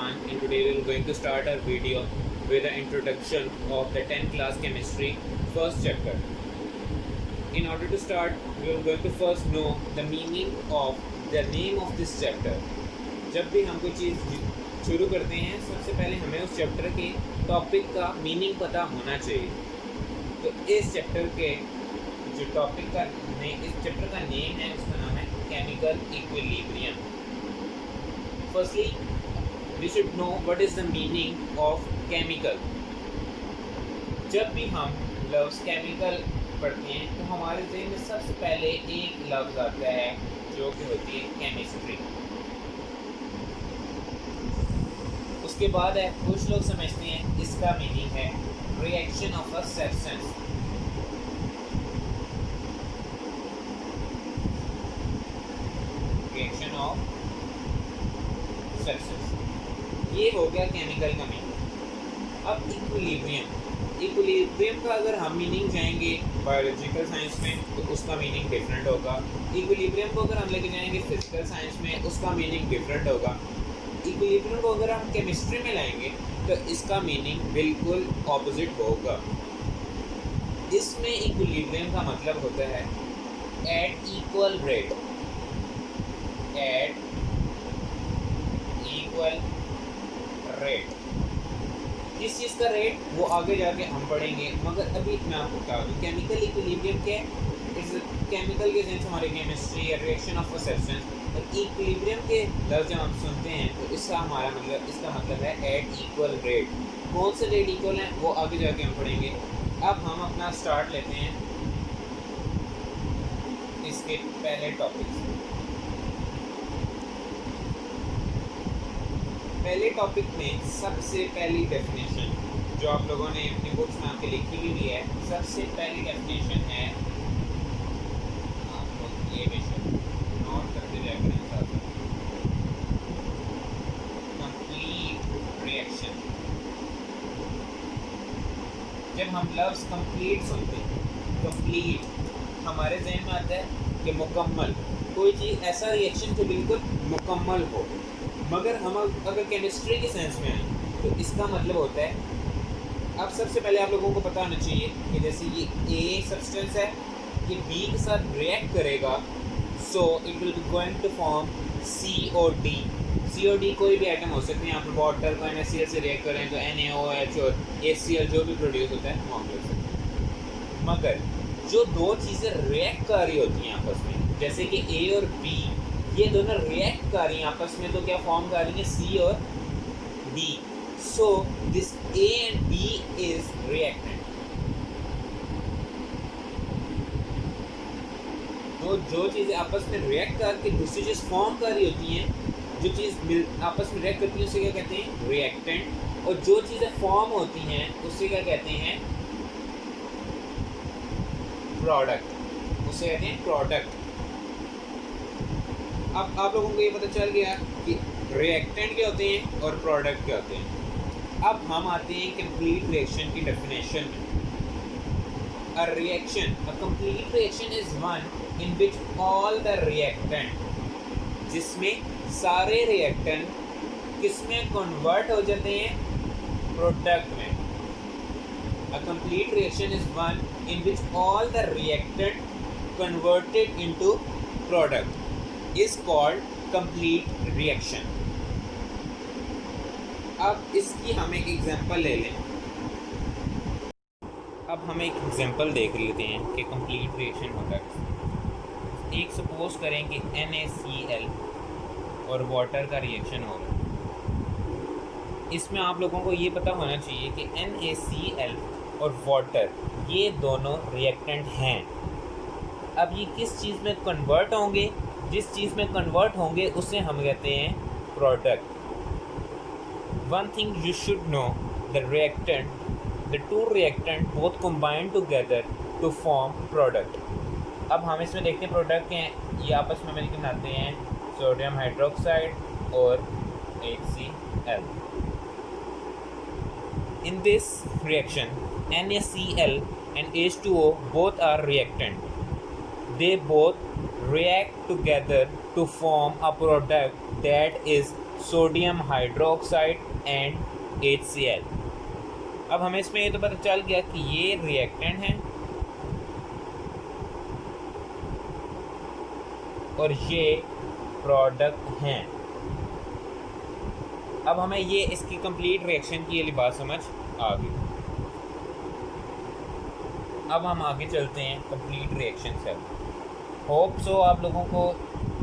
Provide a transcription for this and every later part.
Khan, and today we are going to start our video with the introduction of the 10th class chemistry first chapter. In order to start, we are going to first know the meaning of the name of this chapter. जब भी हम कोई चीज़ शुरू करते हैं सबसे पहले हमें उस चैप्टर के टॉपिक का मीनिंग पता होना चाहिए। तो इस चैप्टर के जो टॉपिक का इस चैप्टर का नेम है उसका नाम है chemical equilibrium. Firstly, we should know what is the meaning of chemical. जब भी हम लफ्ज़ केमिकल पढ़ते हैं तो हमारे ज़हन में सबसे पहले एक लफ्ज़ आता है जो कि होती है केमिस्ट्री। उसके बाद है कुछ लोग समझते हैं इसका मीनिंग है reaction of a substance. Reaction of substance, ये हो गया केमिकल का मीनिंग। अब इक्विलिब्रियम का अगर हम मीनिंग जाएंगे बायोलॉजिकल साइंस में तो उसका मीनिंग डिफरेंट होगा। इक्विलिब्रियम को अगर हम लेके जाएंगे फिजिकल साइंस में उसका मीनिंग डिफरेंट होगा। इक्विलिब्रियम को अगर हम केमिस्ट्री में लाएंगे तो इसका मीनिंग बिल्कुल ऑपोजिट होगा। इसमें इक्विलिब्रियम का मतलब होता है at equal rate, at equal rate. किस चीज़ का रेट वो आगे जाके हम पढ़ेंगे, मगर अभी मैं आपको बता दूँ केमिकल इक्विलिब्रियम क्या है। इस केमिकल के सेंस हमारे केमिस्ट्री या रिएक्शन ऑफ अ सब्सटेंस, और इक्विलिब्रियम के लफ्ज़ जब हम सुनते हैं तो इसका मतलब है एट इक्वल रेट। कौन से रेट इक्वल हैं वो आगे जाके हम पढ़ेंगे। अब हम अपना स्टार्ट लेते हैं इसके पहले टॉपिक से। पहले टॉपिक में सबसे पहली डेफिनेशन जो आप लोगों ने अपनी बुक्स में आपके लिखी हुई है, सबसे पहली डेफिनेशन है, आप लोग ये बेशक नोट करते जाया करें साथ साथ, कंप्लीट रिएक्शन। जब हम लफ्ज़ कंप्लीट सुनते हैं, कंप्लीट हमारे जहन में आता है कि मुकम्मल, कोई चीज़ ऐसा रिएक्शन जो बिल्कुल मुकम्मल हो। मगर हम अगर केमिस्ट्री के सेंस में आए तो इसका मतलब होता है, अब सबसे पहले आप लोगों को पता होना चाहिए कि जैसे ये ए सब्सटेंस है, ये बी के साथ रिएक्ट करेगा, so it will be going to form COD। COD कोई भी आइटम हो सकते हैं। आप वाटर को NaCl से रिएक्ट करें तो NaOH और HCl जो भी प्रोड्यूस होता है वो हम ले सकते हैं। मगर जो दो चीज़ें रिएक्ट कर रही होती हैं आपस में, जैसे कि A और B, ये दोनों रिएक्ट कर रही हैं आपस में, तो क्या फॉर्म कर रही हैं C और D। So this A and B is reactant. तो जो चीज़ें आपस में रिएक्ट करके दूसरी चीज़ फॉर्म कर रही होती हैं, जो चीज़ आपस में रिएक्ट करती है उसे क्या कहते हैं, रिएक्टेंट। और जो चीज़ें फॉर्म होती हैं उसे क्या कहते हैं, प्रोडक्ट। उसे कहते हैं प्रोडक्ट। अब आप लोगों को ये पता चल गया कि रिएक्टेंट क्या होते हैं और प्रोडक्ट क्या होते हैं। अब हम आते हैं कंप्लीट रिएक्शन की डेफिनेशन में। A reaction, a complete reaction is one in which all the reactant, जिसमें सारे रिएक्टेंट किसमें कन्वर्ट हो जाते हैं, प्रोडक्ट में। A complete reaction is one in which all the reactant converted into product is called complete reaction। अब इसकी हम एक एग्जांपल ले लें। अब हम एक एग्जांपल देख लेते हैं कि कंप्लीट रिएक्शन होता है। एक सपोज करें कि NaCl और वाटर का रिएक्शन हो रहा है। इसमें आप लोगों को ये पता होना चाहिए कि NaCl और वाटर ये दोनों रिएक्टेंट हैं। अब ये किस चीज़ में कन्वर्ट होंगे, जिस चीज़ में कन्वर्ट होंगे उसे हम कहते हैं product. One thing you should know, the reactant, the two reactant both combine together to form product. अब हम इसमें देखते हैं प्रोडक्ट क्या हैं, ये आपस में मिलकर बनाते हैं सोडियम हाइड्रोक्साइड और HCl। In this reaction NaCl and H2O both are reactant. They both react together to form a product that is sodium hydroxide and HCl। अब हमें इसमें ये तो पता चल गया कि ये रिएक्टेंट हैं और ये प्रोडक्ट हैं। अब हमें ये इसकी कंप्लीट रिएक्शन की ये बात समझ आ गई। अब हम आगे चलते हैं कंप्लीट रिएक्शन से। होप सो आप लोगों को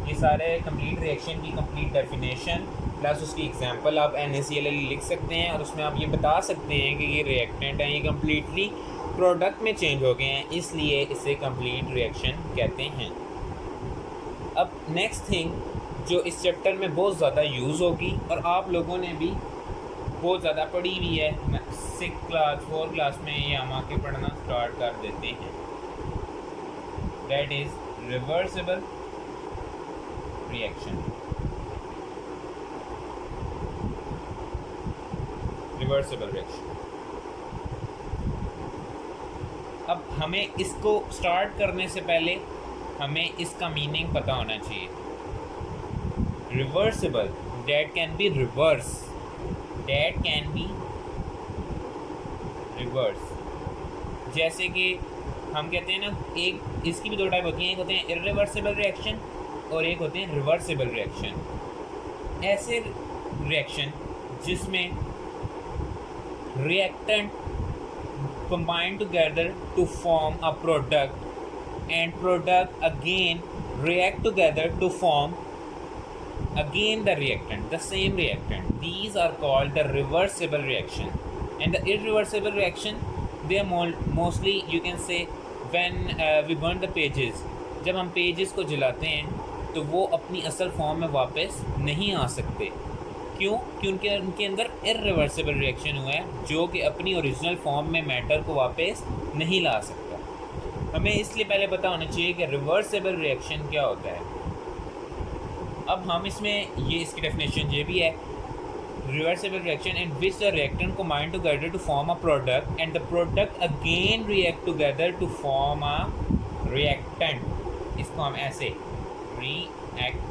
ये सारे कंप्लीट रिएक्शन की कंप्लीट डेफिनेशन प्लस उसकी एग्जांपल आप NaCl लिख सकते हैं और उसमें आप ये बता सकते हैं कि ये रिएक्टेंट हैं, ये कम्प्लीटली प्रोडक्ट में चेंज हो गए हैं, इसलिए इसे कंप्लीट रिएक्शन कहते हैं। अब नेक्स्ट थिंग जो इस चैप्टर में बहुत ज़्यादा यूज़ होगी और आप लोगों ने भी बहुत ज़्यादा पढ़ी हुई है, 6th क्लास 4th क्लास में ये हम आके पढ़ना स्टार्ट कर देते हैं, that is reversible reaction. Reversible reaction. अब हमें इसको स्टार्ट करने से पहले हमें इसका मीनिंग पता होना चाहिए। Reversible, that can be reverse, that can be reverse. जैसे कि हम कहते हैं ना, एक इसकी भी दो टाइप होती हैं, एक होते हैं इर्रिवर्सिबल रिएक्शन और एक होते हैं रिवर्सिबल रिएक्शन। ऐसे रिएक्शन जिसमें reactant combine together to form a product and product again react together to form again the reactant, the same reactant. These are called the reversible reaction. And the irreversible reaction, they are mostly you can say when we burn the pages, जब हम pages को जलाते हैं तो वो अपनी असल form में वापस नहीं आ सकते। क्यों? क्योंकि उनके अंदर इर्रिवर्सिबल रिएक्शन हुआ है जो कि अपनी ओरिजिनल फॉर्म में मैटर को वापस नहीं ला सकता। हमें इसलिए पहले पता होना चाहिए कि रिवर्सिबल रिएक्शन क्या होता है। अब हम इसमें ये इसकी डेफिनेशन ये भी है, reversible reaction in which the reactant combine together to form a product and the product again react together to form a reactant। इसको हम ऐसे reactant,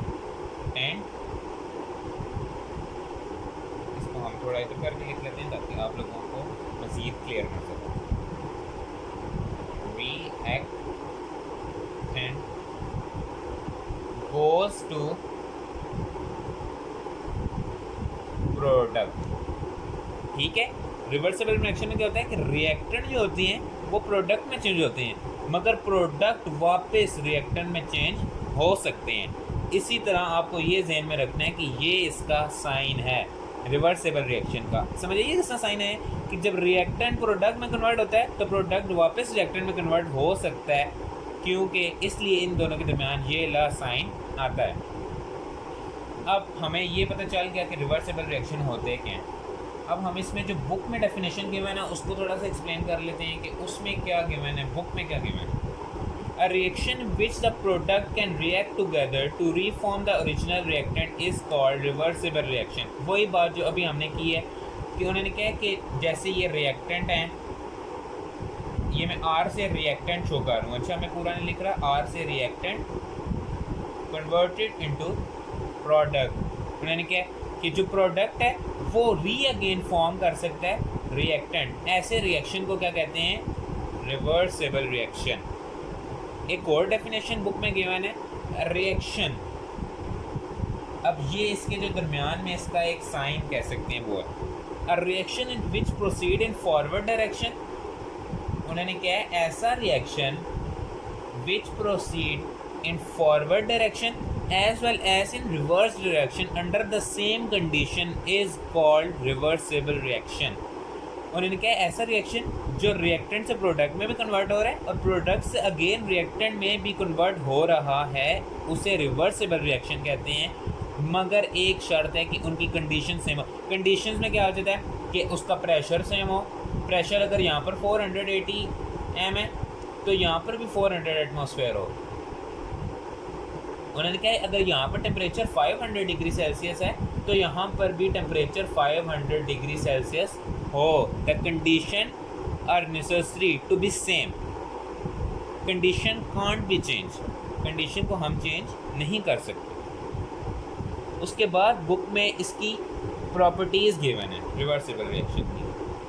हम थोड़ा इधर करके लिख लेते हैं ताकि आप लोगों को मज़ीद क्लियर हो सके। Reactant goes to product. ठीक है, रिवर्सिबल रिएक्शन में क्या होता है कि रिएक्टेंट जो होती हैं वो प्रोडक्ट में चेंज होते हैं, मगर प्रोडक्ट वापस रिएक्टेंट में चेंज हो सकते हैं। इसी तरह आपको ये ज़हन में रखना है कि ये इसका साइन है रिवर्सिबल रिएक्शन का। समझिए ये किसका साइन है कि जब रिएक्टेंट प्रोडक्ट में कन्वर्ट होता है तो प्रोडक्ट वापस रिएक्टेंट में कन्वर्ट हो सकता है, क्योंकि इसलिए इन दोनों के दरमियान ये ला साइन आता है। अब हमें ये पता चल गया कि रिवर्सिबल रिएक्शन होते क्या हैं। अब हम इसमें जो बुक में डेफिनेशन गिवन है उसको थोड़ा सा एक्सप्लेन कर लेते हैं कि उसमें क्या गिवन है, बुक में क्या गिवन है। A reaction which the product can react together to reform the original reactant is called reversible reaction। वही बात जो अभी हमने की है कि उन्होंने कहा कि जैसे ये रिएक्टेंट हैं, ये मैं R से रिएक्टेंट शो कर रहा हूँ। अच्छा, मैं पूरा नहीं लिख रहा, R से रिएक्टेंट कन्वर्टेड इनटू प्रोडक्ट। उन्होंने कहा कि जो प्रोडक्ट है वो री अगेन फॉर्म कर सकता है रिएक्टेंट। ऐसे रिएक्शन को क्या कहते हैं? Reversible reaction. एक और डेफिनेशन बुक में गिवन है रिएक्शन। अब ये इसके जो दरमियान में इसका एक साइन कह सकते हैं वो है a reaction in which proceed in forward direction. उन्होंने क्या है, ऐसा reaction which proceed in forward direction as well as in reverse direction under the same condition is called reversible reaction. उन्होंने क्या है, ऐसा रिएक्शन जो रिएक्टेंट से प्रोडक्ट में भी कन्वर्ट हो रहा है और प्रोडक्ट से अगेन रिएक्टेंट में भी कन्वर्ट हो रहा है, उसे रिवर्सिबल रिएक्शन कहते हैं। मगर एक शर्त है कि उनकी कंडीशन सेम हो। कंडीशंस में क्या हो जाता है कि उसका प्रेशर सेम हो। प्रेशर अगर यहाँ पर 480 m है तो यहाँ पर भी 400 एटमॉस्फेयर हो। उन्होंने कहा अगर यहाँ पर टेम्परेचर 500 डिग्री सेल्सियस है तो यहाँ पर भी टेम्परेचर 500 डिग्री सेल्सियस हो। The condition are necessary to be same. Condition can't be change. Condition को हम चेंज नहीं कर सकते। उसके बाद बुक में इसकी प्रॉपर्टीज़ गिवन है रिवर्सिबल रिएक्शन की।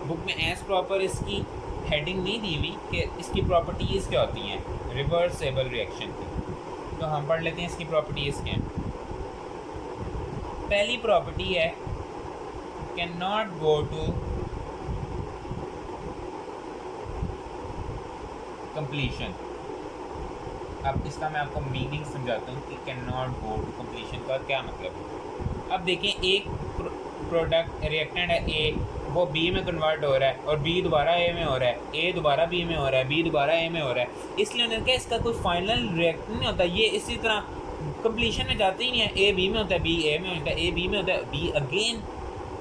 बुक में एज प्रॉपर इसकी हेडिंग नहीं दी हुई कि इसकी प्रॉपर्टीज़ क्या होती हैं रिवर्सिबल रिएक्शन की। तो हम पढ़ लेते हैं इसकी प्रॉपर्टीज़ क्या हैं। पहली प्रॉपर्टी है can not go to completion. अब इसका मैं आपको मीनिंग समझाता हूँ कि can not go to completion का क्या मतलब है। अब देखें एक प्रोडक्ट रिएक्टेंट है ए, वो बी में कन्वर्ट हो रहा है और बी दोबारा ए में हो रहा है, ए दोबारा बी में हो रहा है, बी दोबारा ए में हो रहा है। इसलिए उन्होंने कहा इसका कोई फाइनल रिएक्ट नहीं होता, ये इसी तरह कंप्लीशन में जाते ही नहीं है। ए बी में होता है, बी ए में होता है, ए बी में होता है, बी अगेन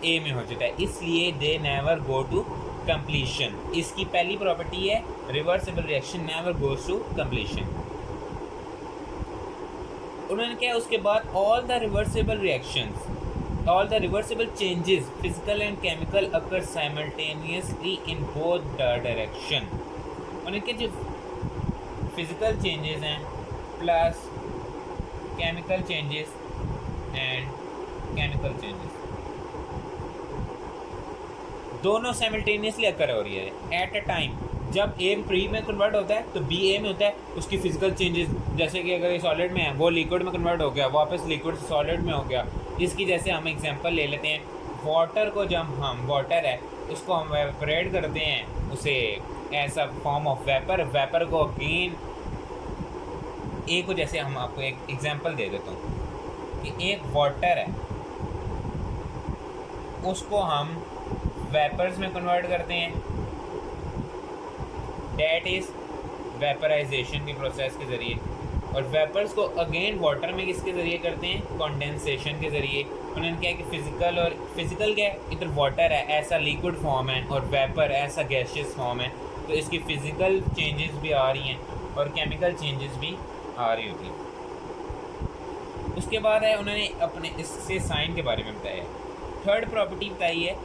ए में हो जाता है, इसलिए they never go to completion. इसकी पहली प्रॉपर्टी है reversible reaction never goes to completion. उन्होंने क्या उसके बाद all the reversible reactions, all the reversible changes physical and chemical occur simultaneously in both the direction। उनके जो physical changes हैं plus chemical changes and chemical changes दोनों simultaneously occur हो रही है at a time। जब ए प्री में convert होता है तो बी ए में होता है, उसकी फिजिकल चेंजेस जैसे कि अगर ये सॉलिड में है वो लिक्विड में कन्वर्ट हो गया, वापस लिक्विड से सॉलिड में हो गया। इसकी जैसे हम एग्जांपल ले लेते हैं, वाटर को जब हम वाटर है उसको हम वेपोरेट करते हैं, उसे ऐसा फॉर्म ऑफ वेपर, वेपर को अगेन ए को जैसे हम आपको एक एग्जांपल दे देता हूँ कि एक वाटर है उसको हम वेपर्स में कन्वर्ट करते हैं, डैट इज़ वेपराइजेशन की प्रोसेस के ज़रिए, और वेपर्स को अगेन वाटर में किसके ज़रिए करते हैं कंडेंसेशन के ज़रिए। उन्होंने क्या है कि फिज़िकल और फिज़िकल क्या है, इधर वाटर है ऐसा लिक्विड फॉर्म है और वेपर ऐसा गैशियस फॉर्म है, तो इसकी फ़िज़िकल चेंजेस भी आ रही हैं और केमिकल चेंजेस भी आ रही होती हैं। उसके बाद है उन्होंने अपने इससे साइन के बारे में बताया। थर्ड प्रॉपर्टी बताई है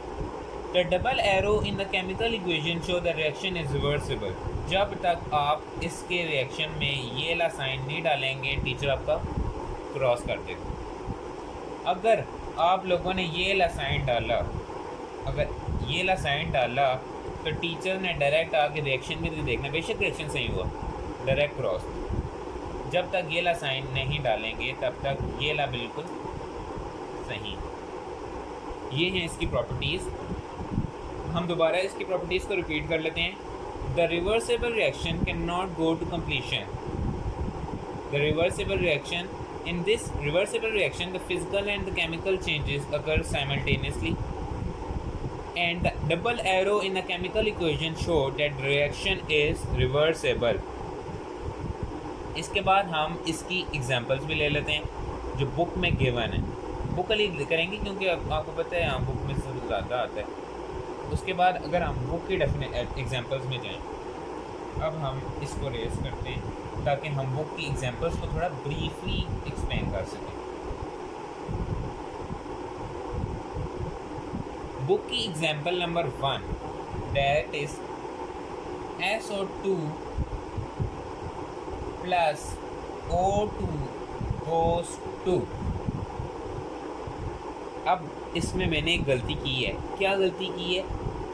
The double arrow in the chemical equation show the reaction is reversible। जब तक आप इसके रिएक्शन में ये ला साइन नहीं डालेंगे टीचर आपका क्रॉस कर देगा। अगर आप लोगों ने ये ला साइन डाला, अगर ये ला साइन डाला तो टीचर ने डायरेक्ट आके रिएक्शन में देखना, बेशक रिएक्शन सही हुआ डायरेक्ट क्रॉस। जब तक ये ला साइन नहीं डालेंगे तब तक ये ला बिल्कुल सही। ये हैं इसकी प्रॉपर्टीज़। हम दोबारा इसकी प्रॉपर्टीज़ को रिपीट कर लेते हैं। The reversible reaction can not go to completion. The reversible reaction, in this reversible reaction the physical and the chemical changes occur simultaneously and the double arrow in the chemical equation show that the reaction is reversible। इसके बाद हम इसकी examples भी ले लेते हैं जो book में गिवन है। बुक वाली करेंगे क्योंकि आपको पता है यहाँ बुक में सबसे ज़्यादा आता है। उसके बाद अगर हम बुक की एग्जांपल्स में जाएं, अब हम इसको रेस करते हैं ताकि हम बुक की एग्जांपल्स को थोड़ा ब्रीफली एक्सप्लेन कर सकें। बुक की example number 1 that is SO2 plus O2 goes to। अब इसमें मैंने एक गलती की है। क्या गलती की है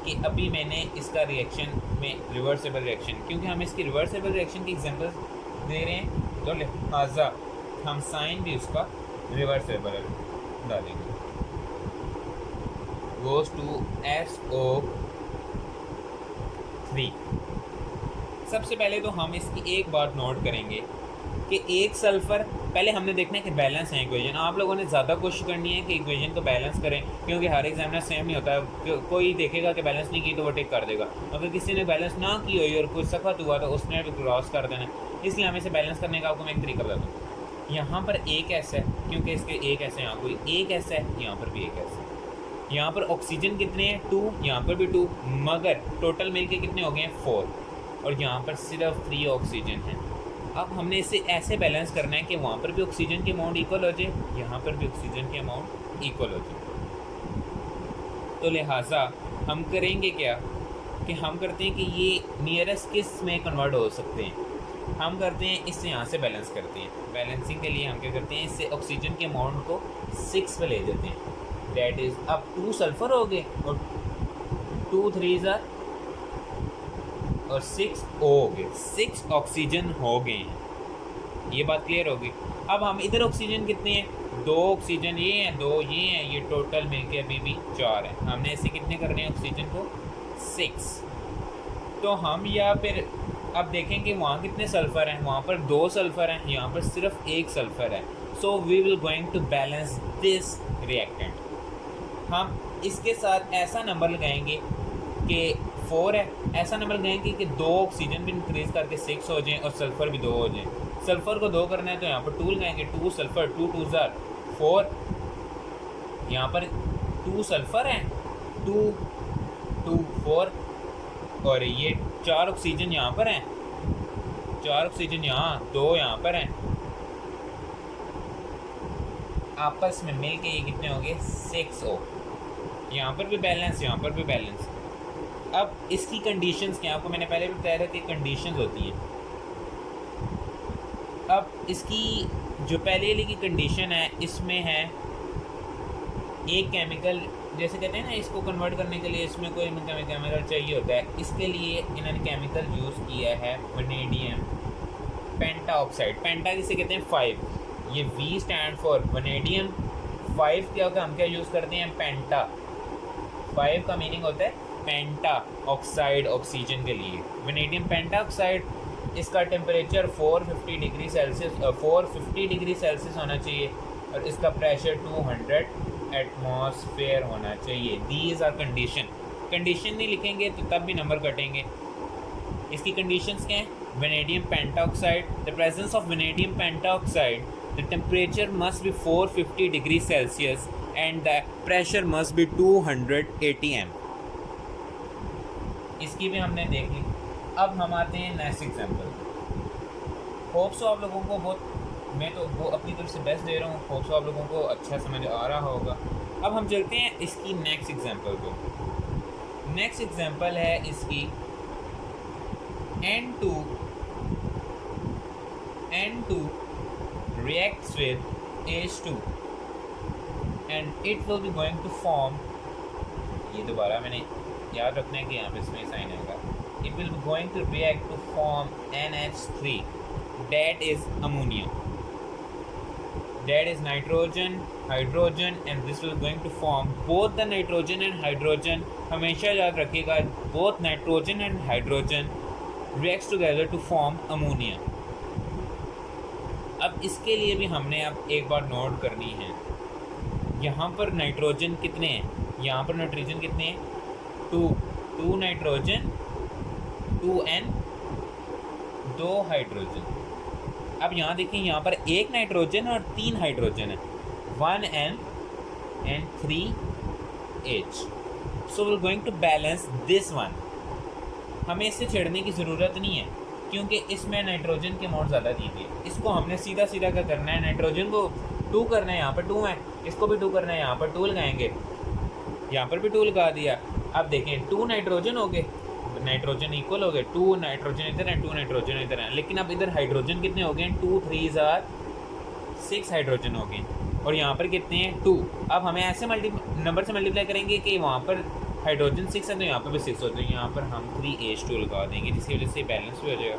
कि अभी मैंने इसका रिएक्शन में रिवर्सिबल रिएक्शन, क्योंकि हम इसकी रिवर्सिबल रिएक्शन की एग्जांपल्स दे रहे हैं तो लिहाजा हम साइन भी उसका रिवर्सिबल डालेंगे। Goes to SO3। सबसे पहले तो हम इसकी एक बात नोट करेंगे कि एक सल्फ़र, पहले हमने देखना है कि बैलेंस है इक्वेशन। आप लोगों ने ज़्यादा कोशिश करनी है कि इक्वेशन को बैलेंस करें, क्योंकि हर एग्जामिनर सेम नहीं होता है। कोई देखेगा कि बैलेंस नहीं की तो वो टिक कर देगा, अगर किसी ने बैलेंस ना की हुई और कुछ सख्त हुआ तो उसने भी क्रॉस कर देना। इसलिए हमें इसे बैलेंस करने का आपको मैं एक तरीका बताता हूँ। यहाँ पर एक ऐसा है क्योंकि इसके एक ऐसा, यहाँ कोई एक ऐसा है, यहाँ पर भी एक ऐसा है। यहाँ पर ऑक्सीजन कितने हैं 2, यहाँ पर भी 2, मगर टोटल मिल के कितने हो गए हैं 4, और यहाँ पर सिर्फ 3 ऑक्सीजन हैं। अब हमने इसे ऐसे बैलेंस करना है कि वहाँ पर भी ऑक्सीजन की अमाउंट इक्वल हो जाए, यहाँ पर भी ऑक्सीजन की अमाउंट इक्वल हो जाए। तो लिहाजा हम करेंगे क्या कि हम करते हैं कि ये नियरेस्ट किस में कन्वर्ट हो सकते हैं। हम करते हैं इससे यहाँ से बैलेंस करते हैं। बैलेंसिंग के लिए हम क्या करते हैं, इससे ऑक्सीजन के अमाउंट को 6 पे ले देते हैं। दैट इज़ अब 2 सल्फ़र हो गए और 2 3 और 6 O हो गए, 6 ऑक्सीजन हो गए हैं। ये बात क्लियर होगी। अब हम इधर ऑक्सीजन कितने हैं, 2 ऑक्सीजन ये हैं, 2 ये हैं, ये टोटल मिलके अभी भी 4 हैं। हमने ऐसे कितने करने हैं ऑक्सीजन को, 6। तो हम या फिर अब देखें कि वहाँ कितने सल्फ़र हैं, वहाँ पर 2 सल्फ़र हैं, यहाँ पर सिर्फ 1 सल्फ़र है। So we will going to balance this reactant. हम इसके साथ ऐसा नंबर लगाएंगे कि 4 है, ऐसा नंबर लगाएंगे कि 2 ऑक्सीजन भी इंक्रीज़ करके 6 हो जाएँ और सल्फ़र भी 2 हो जाएँ। सल्फ़र को 2 करना है तो यहाँ पर 2 लगाएंगे, 2 सल्फ़र, 2 2 4। यहाँ पर 2 सल्फ़र हैं, 2 2 4 और ये 4 ऑक्सीजन यहाँ पर हैं, 4 ऑक्सीजन यहाँ, 2 यहाँ पर हैं, आपस में मिल के ये कितने हो गए, 6O। यहाँ पर भी बैलेंस, यहाँ पर भी बैलेंस। अब इसकी कंडीशंस क्या, आपको मैंने पहले भी बताया था कि कंडीशंस होती हैं। अब इसकी जो पहले वाली की कंडीशन है, इसमें है एक केमिकल, जैसे कहते हैं ना, इसको कन्वर्ट करने के लिए इसमें कोई केमिकल चाहिए होता है। इसके लिए इन्होंने केमिकल यूज़ किया है वनेडियम पेंटाऑक्साइड। पेंटा किसे कहते हैं, 5। ये V स्टैंड फॉर वनेडियम, 5 क्या होता है, हम क्या यूज़ करते हैं, पेंटा। 5 का मीनिंग होता है पेंटा ऑक्साइड, ऑक्सीजन के लिए वनेडियम पेंटाऑक्साइड। इसका temperature 450 degree Celsius 450 degree Celsius होना चाहिए और इसका प्रेशर 200 एटमॉस्फेयर होना चाहिए। These are condition. कंडीशन नहीं लिखेंगे तो तब भी नंबर कटेंगे। इसकी कंडीशंस क्या हैं, vanadium pentoxide, the presence of vanadium pentoxide, the temperature must be 450 degree Celsius and the pressure must be 200 ATM। इसकी भी हमने देख ली। अब हम आते हैं नेक्स्ट एग्जाम्पल। होप सो आप लोगों को बहुत, मैं तो वो अपनी तरफ से बेस्ट दे रहा हूँ, होप सो आप लोगों को अच्छा समझ आ रहा होगा। अब हम चलते हैं इसकी नेक्स्ट एग्जाम्पल को। नेक्स्ट एग्जाम्पल है इसकी N2 reacts with H2 and it will be going to form, ये दोबारा मैंने याद रखना है कि यहाँ पे इसमें साइन आएगा, it will be going to react to form NH3, that is ammonia, that is nitrogen, hydrogen, and this will going to form both the nitrogen and hydrogen। हमेशा याद रखिएगा, both nitrogen and hydrogen reacts together to form ammonia। अब इसके लिए भी हमने अब एक बार नोट करनी है, यहाँ पर नाइट्रोजन कितने हैं, यहाँ पर नाइट्रोजन कितने हैं, 2 नाइट्रोजन, 2N, 2 हाइड्रोजन। अब यहाँ देखिए, यहाँ पर 1 नाइट्रोजन और 3 हाइड्रोजन है, 1N and 3H। So we are going to balance this one. हमें इससे छेड़ने की ज़रूरत नहीं है क्योंकि इसमें नाइट्रोजन की अमाउंट ज़्यादा दी गई है। इसको हमने सीधा सीधा क्या करना है, नाइट्रोजन को 2 करना है, यहाँ पर 2 है, इसको भी 2 करना है, यहाँ पर 2 लगाएंगे, यहाँ पर भी 2 लगा दिया। अब देखें 2 नाइट्रोजन हो गए, नाइट्रोजन इक्वल हो गए, 2 नाइट्रोजन इधर है, 2 नाइट्रोजन इधर है। लेकिन अब इधर हाइड्रोजन कितने हो गए, 2 3 6 हाइड्रोजन हो गए और यहाँ पर कितने हैं, 2। अब हमें ऐसे नंबर से मल्टीप्लाई करेंगे कि वहाँ पर हाइड्रोजन 6 है तो यहाँ पर भी 6 होते हैं, यहाँ पर हम 3H2 लगा देंगे जिसकी वजह से बैलेंस भी हो जाएगा।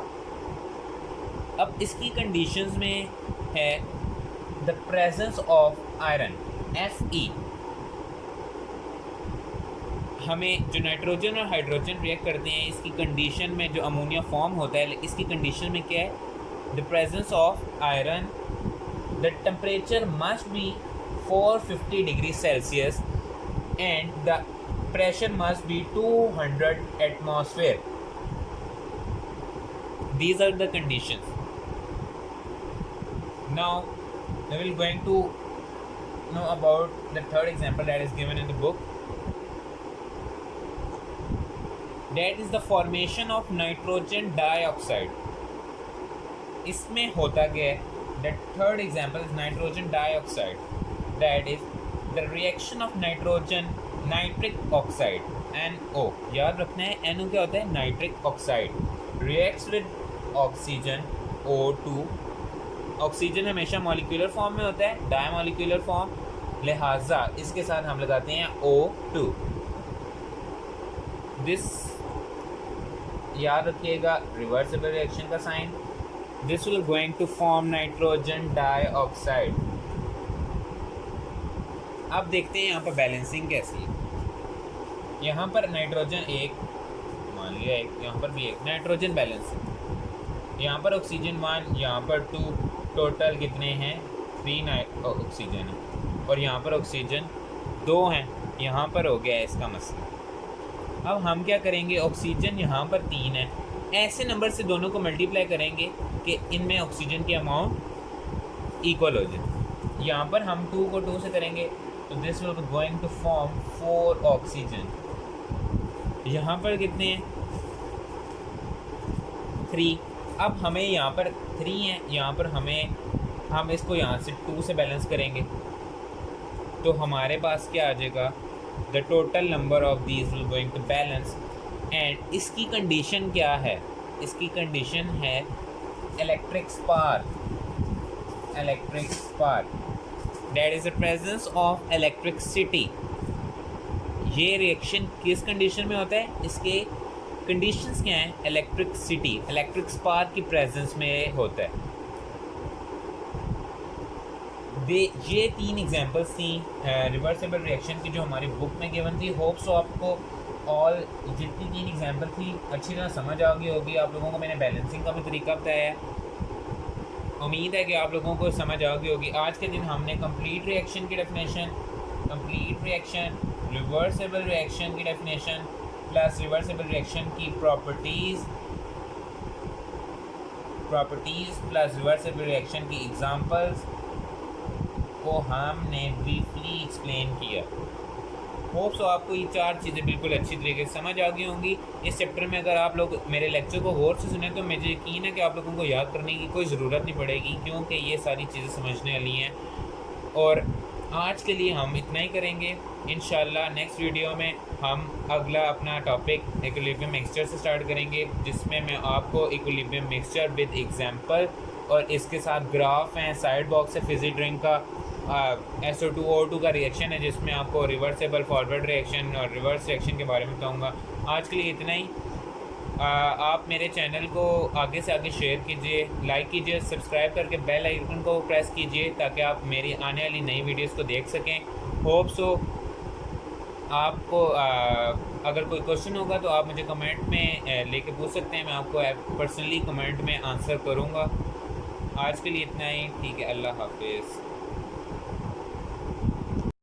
अब इसकी कंडीशंस में है the presence of iron, Fe। हमें जो नाइट्रोजन और हाइड्रोजन रिएक्ट करते हैं, इसकी कंडीशन में जो अमोनिया फॉर्म होता है, इसकी कंडीशन में क्या है, the presence of iron, the temperature must be 450 degree Celsius and the pressure must be 200 atmosphere। These are the conditions। Now we will going to know about the third example that is given in the book, that is the formation of nitrogen dioxide। इसमें होता क्या है, the third example is nitrogen dioxide, that is the reaction of nitrogen nitric oxide NO, याद रखना है NO क्या होता है, nitric oxide, reacts with oxygen O2। Oxygen हमेशा मॉलिक्यूलर फॉर्म में होता है, डायमॉलिक्यूलर फॉर्म, लिहाजा इसके साथ हम लगाते हैं O2। दिस याद रखिएगा रिवर्सिबल रिएक्शन का sign. This will going to form nitrogen dioxide. अब देखते हैं यहाँ पर बैलेंसिंग कैसी है। यहाँ पर नाइट्रोजन एक, मान लिया एक, यहाँ पर भी एक, नाइट्रोजन बैलेंस है। यहाँ पर ऑक्सीजन 1, यहाँ पर 2, टोटल कितने हैं 3 ऑक्सीजन है, और यहाँ पर ऑक्सीजन 2 हैं। यहाँ पर हो गया इसका मसला। अब हम क्या करेंगे, ऑक्सीजन यहाँ पर 3 है, ऐसे नंबर से दोनों को मल्टीप्लाई करेंगे कि इनमें ऑक्सीजन की अमाउंट इक्वल हो जाए। यहाँ पर हम 2 को 2 से करेंगे तो this will going to form 4 oxygen. यहाँ पर कितने हैं 3। अब हमें यहाँ पर 3 है, यहाँ पर हम इसको यहाँ से 2 से बैलेंस करेंगे तो हमारे पास क्या आ जाएगा, the total number of these will going to balance. And इसकी कंडीशन क्या है, इसकी कंडीशन है electric spark, electric spark, that is the presence of electricity. ये रिएक्शन किस कंडीशन में होता है, इसके कंडीशंस क्या हैं, इलेक्ट्रिसिटी, इलेक्ट्रिक स्पार्क की प्रेजेंस में होता है। ये 3 एग्जांपल्स थी रिवर्सिबल रिएक्शन की जो हमारी बुक में गिवन थी। होप सो आपको ऑल जितनी 3 एग्जांपल थी अच्छी तरह समझ आ गई होगी। आप लोगों को मैंने बैलेंसिंग का भी तरीका बताया है, उम्मीद है कि आप लोगों को समझ आ गई होगी। आज के दिन हमने कंप्लीट रिएक्शन की definition, complete reaction, reversible reaction की डेफिनेशन प्लस रिवर्सिबल रिएक्शन की प्रॉपर्टीज़ प्लस रिवर्सिबल रिएक्शन की एग्जांपल्स को हमने ब्रीफली एक्सप्लेन किया। होप सो आपको ये 4 चीज़ें बिल्कुल अच्छी तरीके से समझ आ गई होंगी। इस चैप्टर में अगर आप लोग मेरे लेक्चर को गौर से सुने तो मुझे यकीन है कि आप लोगों को याद करने की कोई ज़रूरत नहीं पड़ेगी, क्योंकि ये सारी चीज़ें समझने वाली हैं। और आज के लिए हम इतना ही करेंगे। इंशाल्लाह नेक्स्ट वीडियो में हम अगला अपना टॉपिक इक्विलिब्रियम मिक्सचर से स्टार्ट करेंगे, जिसमें मैं आपको इक्विलिब्रियम मिक्सचर विद एग्जांपल और इसके साथ ग्राफ हैं, साइड बॉक्स है, फिजी ड्रिंक का SO2O2 का रिएक्शन है, जिसमें आपको रिवर्सिबल फॉरवर्ड रिएक्शन और रिवर्स रिएक्शन के बारे में बताऊँगा। आज के लिए इतना ही। आप मेरे चैनल को आगे से आगे शेयर कीजिए, लाइक कीजिए, सब्सक्राइब करके बेल आइकन को प्रेस कीजिए ताकि आप मेरी आने वाली नई वीडियोस को देख सकें। होप सो आपको अगर कोई क्वेश्चन होगा तो आप मुझे कमेंट में लेके पूछ सकते हैं, मैं आपको पर्सनली कमेंट में आंसर करूँगा। आज के लिए इतना ही, ठीक है, अल्लाह हाफिज़।